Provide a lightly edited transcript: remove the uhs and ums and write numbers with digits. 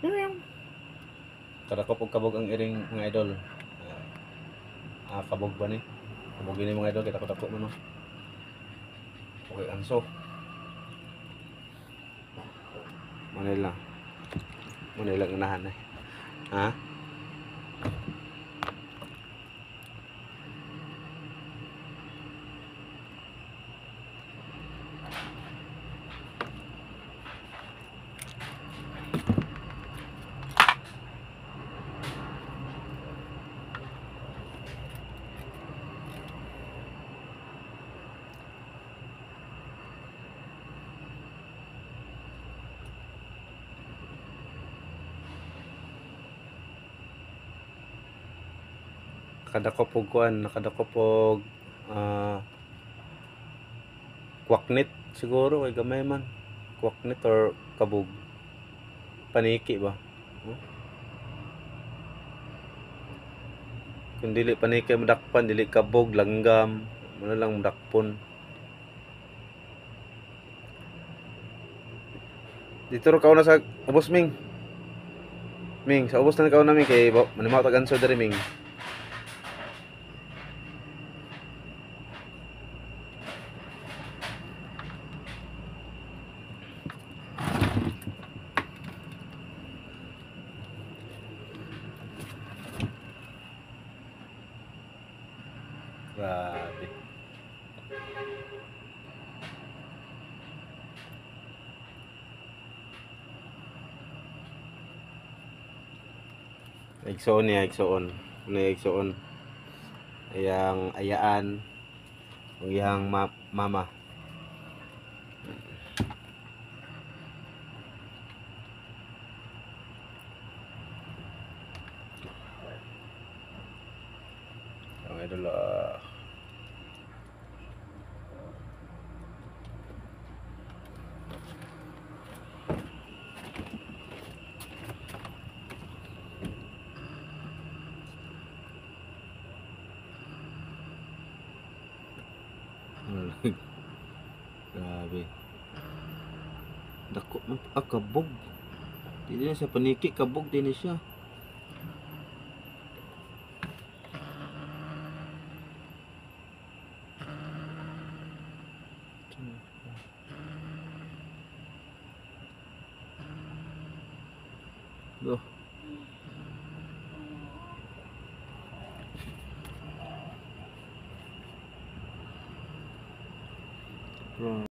Kada ko pag kabog ang iring mga idol. Kabog ba ni? Kabog ini mga idol, kita ko dako man no. Okay, anso. Manila. Manila unahan eh. Ha? Nakadako po kuan, nakadako po kwaknit siguro kay gamay man. Kwaknit or kabog. Paniki ba? Kung dili paniki madakpan, dili kabog, langgam, ano lang madakpon. Dito ro kauna sa ubos Ming. Ming, sa ubos na kauna Ming kay manimaw tag-answer diri Ming. Grabe. Igsoon niya, igsoon. Igsoon. Ayang ayaan. Ang iyang mama. Ang idol grabe. Dako man kabog. Dili na sa paniki, kabog din siya. Loh. Bro.